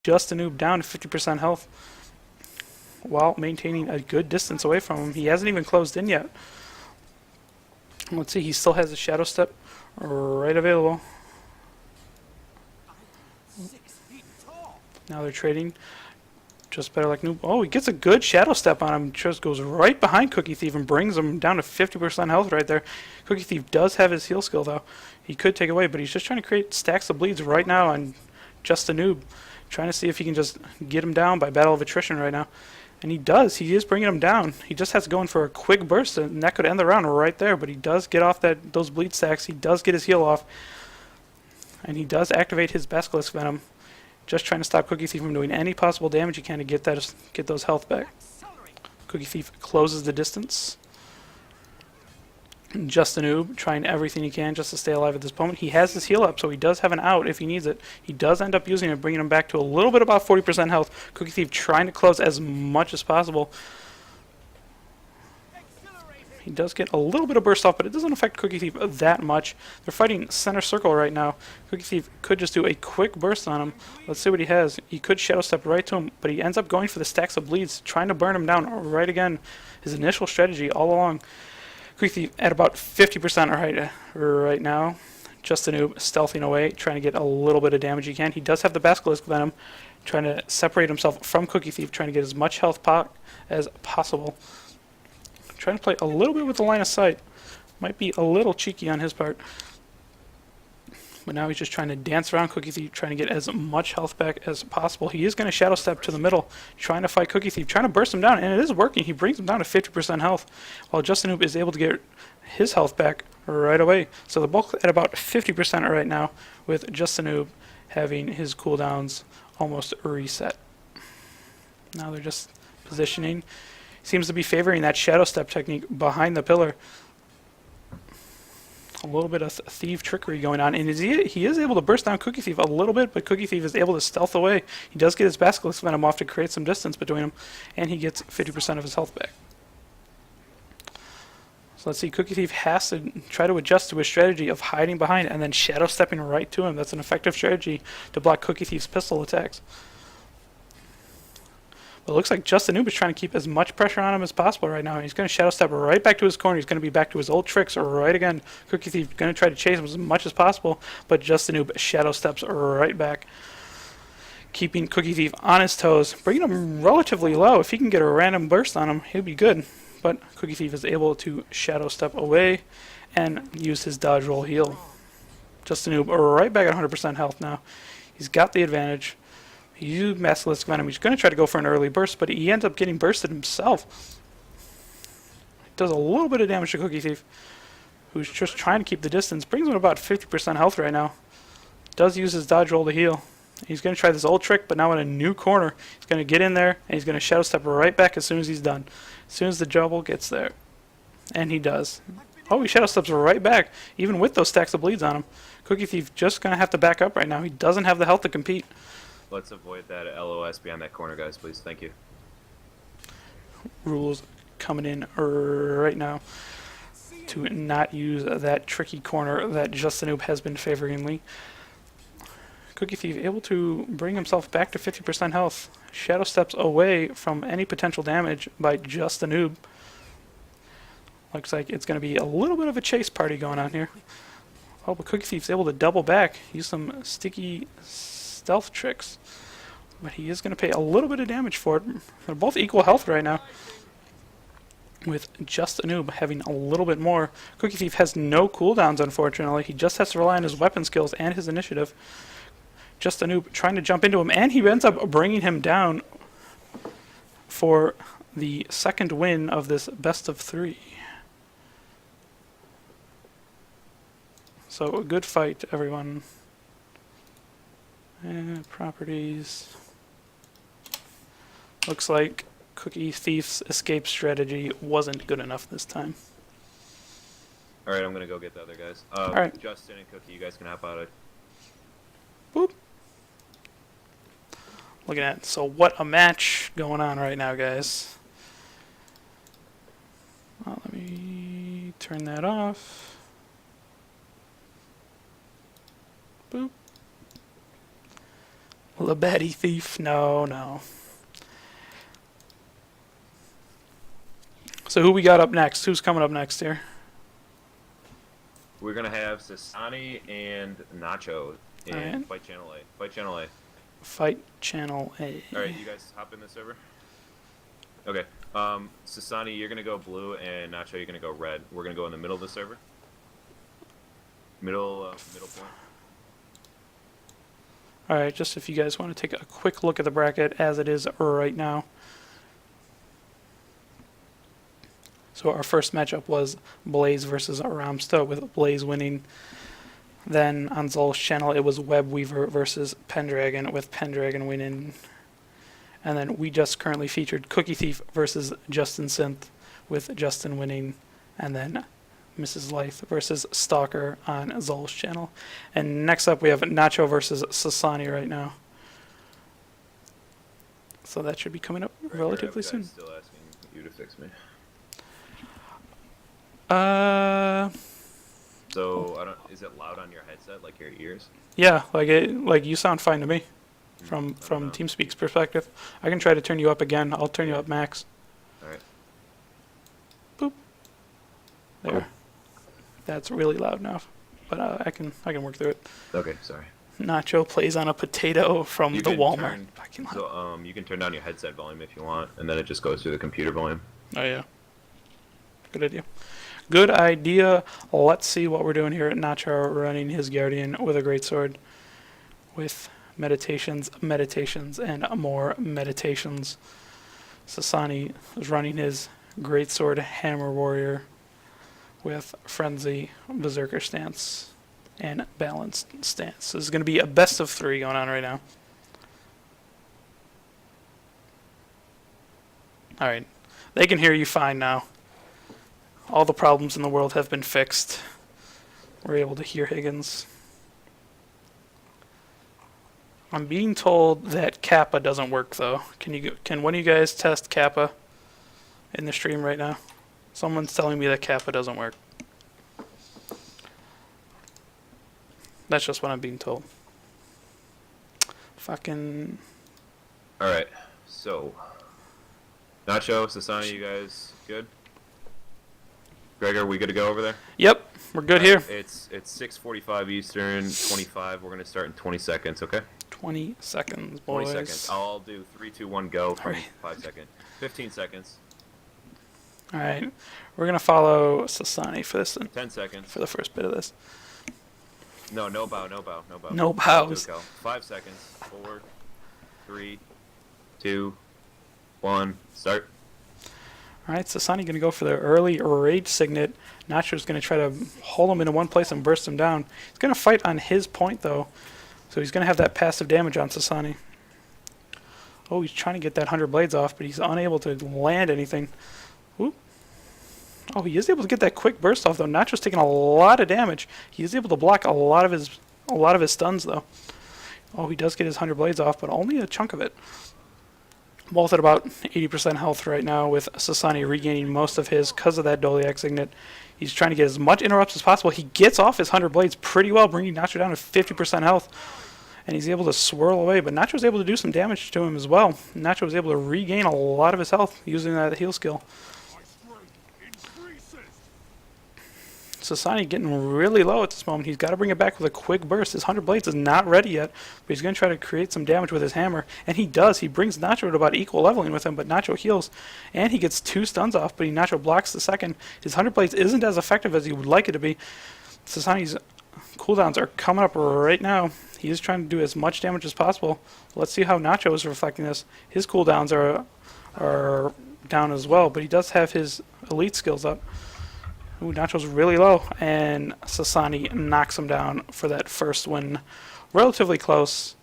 just a noob down to 50% health while maintaining a good distance away from him. He hasn't even closed in yet. Let's see, he still has a shadow step right available. Now they're trading. Just better like noob. Oh, he gets a good shadow step on him. Just goes right behind Cookie Thief and brings him down to 50% health right there. Cookie Thief does have his heal skill though. He could take away, but he's just trying to create stacks of bleeds right now on just a noob. Trying to see if he can just get him down by battle of attrition right now. And he does. He is bringing him down. He just has to go in for a quick burst, and that could end the round right there. But he does get off those bleed stacks. He does get his heal off. And he does activate his Basilisk Venom. Just trying to stop Cookie Thief from doing any possible damage he can to get those health back. Cookie Thief closes the distance. Just a noob, trying everything he can just to stay alive at this moment. He has his heal up, so he does have an out if he needs it. He does end up using it, bringing him back to a little bit about 40% health. Cookie Thief trying to close as much as possible. He does get a little bit of burst off, but it doesn't affect Cookie Thief that much. They're fighting center circle right now. Cookie Thief could just do a quick burst on him. Let's see what he has. He could shadow step right to him, but he ends up going for the stacks of bleeds, trying to burn him down right again. His initial strategy all along. Cookie Thief at about 50% right now. Just a noob, stealthing away, trying to get a little bit of damage he can. He does have the Basilisk Venom, trying to separate himself from Cookie Thief, trying to get as much health as possible. Trying to play a little bit with the line of sight. Might be a little cheeky on his part. But now he's just trying to dance around Cookie Thief, trying to get as much health back as possible. He is going to shadow step to the middle, trying to fight Cookie Thief, trying to burst him down, and it is working. He brings him down to 50% health, while Just a Noob is able to get his health back right away. So they're both at about 50% right now, with Just a Noob having his cooldowns almost reset. Now they're just positioning. Seems to be favoring that shadow step technique behind the pillar. A little bit of thief trickery going on, and he is able to burst down Cookie Thief a little bit, but Cookie Thief is able to stealth away. He does get his Basilisk Venom off to create some distance between him, and he gets 50% of his health back. So let's see, Cookie Thief has to try to adjust to his strategy of hiding behind and then shadow stepping right to him. That's an effective strategy to block Cookie Thief's pistol attacks. But it looks like Just a Noob is trying to keep as much pressure on him as possible right now. He's going to shadow step right back to his corner. He's going to be back to his old tricks right again. Cookie Thief going to try to chase him as much as possible, but Just a Noob shadow steps right back, keeping Cookie Thief on his toes, bringing him relatively low. If he can get a random burst on him, he'll be good. But Cookie Thief is able to shadow step away and use his dodge roll heal. Just a Noob right back at 100% health now. He's got the advantage. He used Basilisk Venom. He's going to try to go for an early burst, but he ends up getting bursted himself. He does a little bit of damage to Cookie Thief, who's just trying to keep the distance. Brings him about 50% health right now. Does use his dodge roll to heal. He's going to try this old trick, but now in a new corner. He's going to get in there, and he's going to shadow step right back as soon as he's done. As soon as the double gets there. And he does. Oh, he shadow steps right back, even with those stacks of bleeds on him. Cookie Thief just going to have to back up right now. He doesn't have the health to compete. Let's avoid that LOS behind that corner, guys, please. Thank you. Rules coming in right now to not use that tricky corner that Just a Noob has been favoring me. Cookie Thief able to bring himself back to 50% health. Shadow steps away from any potential damage by Just a Noob. Looks like it's going to be a little bit of a chase party going on here. Oh, but Cookie Thief's able to double back, use some sticky stealth tricks, but he is going to pay a little bit of damage for it. They're both equal health right now, with Just a Noob having a little bit more. Cookie Thief has no cooldowns, unfortunately. He just has to rely on his weapon skills and his initiative. Just a Noob trying to jump into him, and he ends up bringing him down for the second win of this best of 3. So a good fight, everyone. And properties. Looks like Cookie Thief's escape strategy wasn't good enough this time. Alright, I'm gonna go get the other guys. Alright. Justin and Cookie, you guys can hop out of. Boop. Looking at, so what a match going on right now, guys. Well, let me turn that off. Boop. Labetty Thief. No, no. So who we got up next? Who's coming up next here? We're gonna have Sasani and Nacho in Alright. Fight Channel A. Fight Channel A. Fight Channel A. Alright, you guys hop in the server? Okay. Sasani, you're gonna go blue, and Nacho, you're gonna go red. We're gonna go in the middle of the server. Middle point. Alright, just if you guys want to take a quick look at the bracket as it is right now. So our first matchup was Blaze versus Ramsta, with Blaze winning. Then on Zol's channel, it was Webweaver versus Pendragon, with Pendragon winning. And then we just currently featured Cookie Thief versus Justin Synth, with Justin winning. And then Mrs. Life versus Stalker on Zol's channel. And next up, we have Nacho versus Sasani right now. So that should be coming up relatively soon. Still asking you to fix me. So I don't. Is it loud on your headset, like your ears? Yeah, like you sound fine to me, from TeamSpeak's perspective. I can try to turn you up again. I'll turn you up max. All right. Boop. There. That's really loud now, but I can work through it. Okay, sorry. Nacho plays on a potato from You the can Walmart parking lot. So you can turn down your headset volume if you want, and then it just goes through the computer volume. Oh yeah. Good idea. Good idea. Let's see what we're doing here at Nacho, running his Guardian with a greatsword, with meditations, and more meditations. Sasani is running his greatsword Hammer Warrior with Frenzy, Berserker stance, and Balanced stance. This is going to be a best of 3 going on right now. Alright. They can hear you fine now. All the problems in the world have been fixed. We're able to hear Higgins. I'm being told that Kappa doesn't work though. Can one of you guys test Kappa in the stream right now? Someone's telling me that Kappa doesn't work. That's just what I'm being told. Fucking. Alright, so. Nacho, Sasani, you guys good? Gregor, we good to go over there? Yep, we're good here. It's 6:45 Eastern, 25. We're gonna start in 20 seconds, okay? 20 seconds, boys. 20 seconds. I'll do 3, 2, 1, go. Alright. 5 seconds. 15 seconds. Alright, we're gonna follow Sasani for this. 10 seconds. For the first bit of this. No bow, no bow, no bow. No bows. Go. 5 seconds. 4, 3, 2, 1, start. Alright, Sasani going to go for the early Rage Signet. Nacho's going to try to hold him into one place and burst him down. He's going to fight on his point, though. So he's going to have that passive damage on Sasani. Oh, he's trying to get that 100 blades off, but he's unable to land anything. Ooh. Oh, he is able to get that quick burst off, though. Nacho's taking a lot of damage. He is able to block a lot of his stuns, though. Oh, he does get his 100 blades off, but only a chunk of it. Both at about 80% health right now, with Sasani regaining most of his because of that Doliac Signet. He's trying to get as much interrupts as possible. He gets off his 100 blades pretty well, bringing Nacho down to 50% health. And he's able to swirl away, but Nacho's able to do some damage to him as well. Nacho was able to regain a lot of his health using that heal skill. Sasani getting really low at this moment. He's got to bring it back with a quick burst. His 100 blades is not ready yet, but he's going to try to create some damage with his hammer. And he does. He brings Nacho to about equal leveling with him, but Nacho heals. And he gets 2 stuns off, but Nacho blocks the second. His 100 blades isn't as effective as he would like it to be. Sasani's cooldowns are coming up right now. He is trying to do as much damage as possible. Let's see how Nacho is reflecting this. His cooldowns are down as well, but he does have his elite skills up. Ooh, Nacho's really low, and Sasani knocks him down for that first win. Relatively close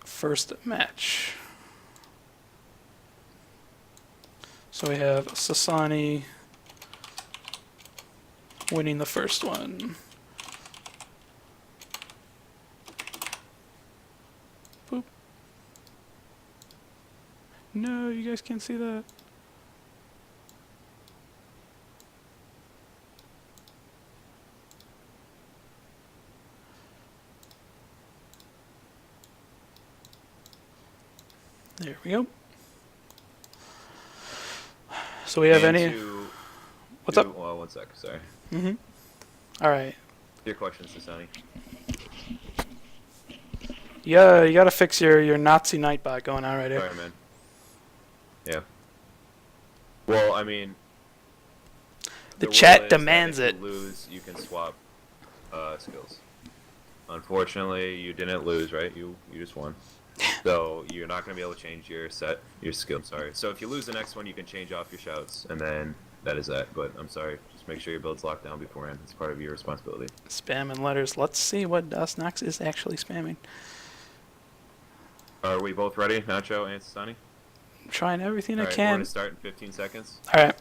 first match. So we have Sasani winning the first one. Boop. No, you guys can't see that. There we go. So we have And any... to What's up? Well, 1 sec. Sorry. Mm-hmm. All right. Your questions, Sasani. Yeah, you gotta fix your Nazi Nightbot going on right here. Sorry, man. Yeah. Well, I mean, The rule chat is that demands if it. you lose, you can swap skills. Unfortunately, you didn't lose, right? You just won. So you're not going to be able to change your skill. Sorry. So if you lose the next one, you can change off your shouts, and then that is that. But I'm sorry. Just make sure your build's locked down beforehand. It's part of your responsibility. Spamming letters. Let's see what Nox is actually spamming. Are we both ready, Nacho and Sasani? I'm trying everything I All right, we're can. going to start in 15 seconds. All right.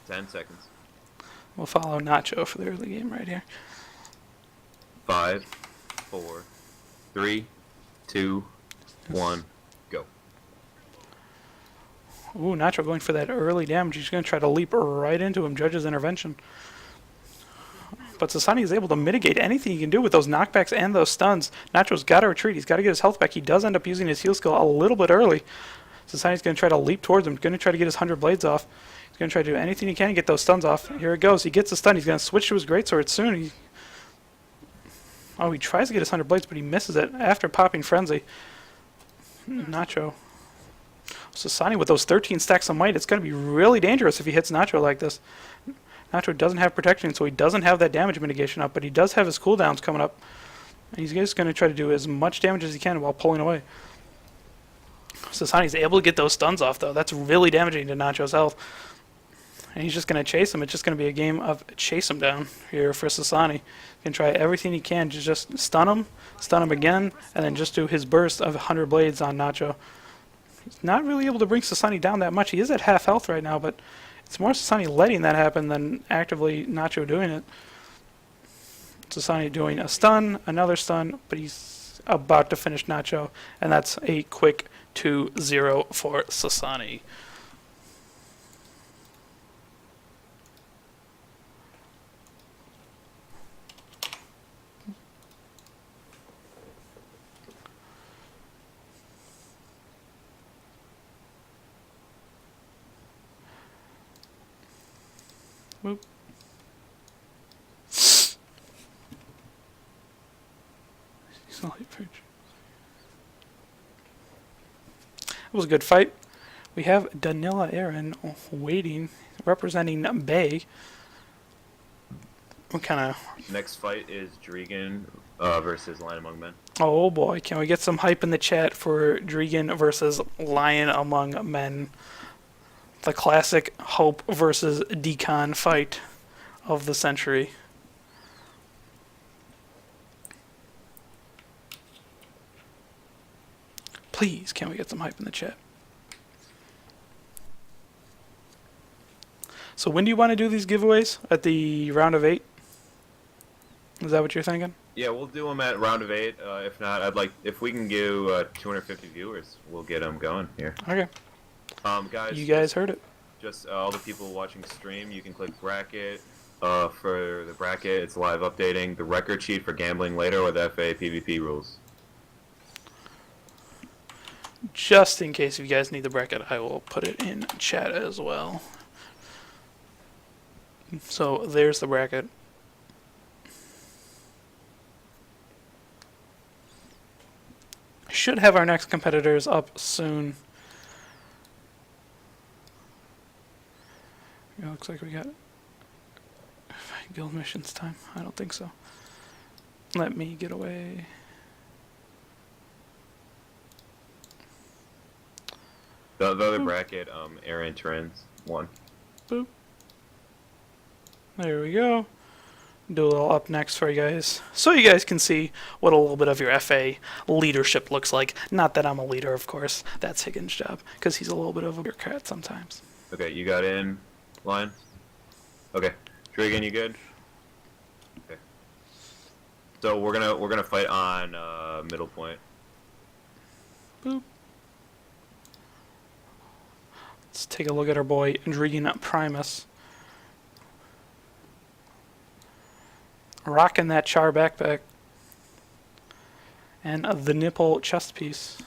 10 seconds. We'll follow Nacho for the early game right here. 5, 4, 3, 2, 1, go. Ooh, Nacho going for that early damage. He's going to try to leap right into him. Judge's intervention. But Sasani is able to mitigate anything he can do with those knockbacks and those stuns. Nacho's got to retreat. He's got to get his health back. He does end up using his heal skill a little bit early. Sasani's going to try to leap towards him. Going to try to get his 100 blades off. He's going to try to do anything he can to get those stuns off. Here it goes. He gets the stun. He's going to switch to his greatsword soon. He tries to get his 100 blades, but he misses it after popping Frenzy. Nacho. Sasani with those 13 stacks of might, it's going to be really dangerous if he hits Nacho like this. Nacho doesn't have protection, so he doesn't have that damage mitigation up, but he does have his cooldowns coming up. And he's just going to try to do as much damage as he can while pulling away. Sasani's able to get those stuns off, though. That's really damaging to Nacho's health. And he's just going to chase him. It's just going to be a game of chase him down here for Sasani. He can try everything he can to just stun him again, and then just do his burst of 100 blades on Nacho. He's not really able to bring Sasani down that much. He is at half health right now, but it's more Sasani letting that happen than actively Nacho doing it. Sasani doing a stun, another stun, but he's about to finish Nacho, and that's a quick 2-0 for Sasani. Whoop. It was a good fight. We have Danila Aaron waiting, representing Bay. What kind of... Next fight is Drigan versus Lion Among Men. Oh boy, can we get some hype in the chat for Drigan versus Lion Among Men? The classic Hope versus Decon fight of the century. Please, can we get some hype in the chat? So when do you want to do these giveaways? At the round of 8? Is that what you're thinking? Yeah, we'll do them at round of 8. If not, if we can give 250 viewers, we'll get them going here. Okay. Guys, You guys heard it. Just all the people watching stream, you can click bracket. For the bracket, it's live updating the record sheet for gambling later with FA PvP rules. Just in case if you guys need the bracket, I will put it in chat as well. So there's the bracket. Should have our next competitors up soon. It looks like we got guild missions time. I don't think so. Let me get away. The other bracket, Aaron Trends won. Boop. There we go. Do a little up next for you guys, so you guys can see what a little bit of your FA leadership looks like. Not that I'm a leader, of course. That's Higgins' job, because he's a little bit of a bureaucrat sometimes. Okay, you got in, Lion? Okay. Drigan, you good? Okay. So we're gonna fight on middle point. Boop. Let's take a look at our boy Drigan Primus. Rocking that char backpack. And the nipple chest piece.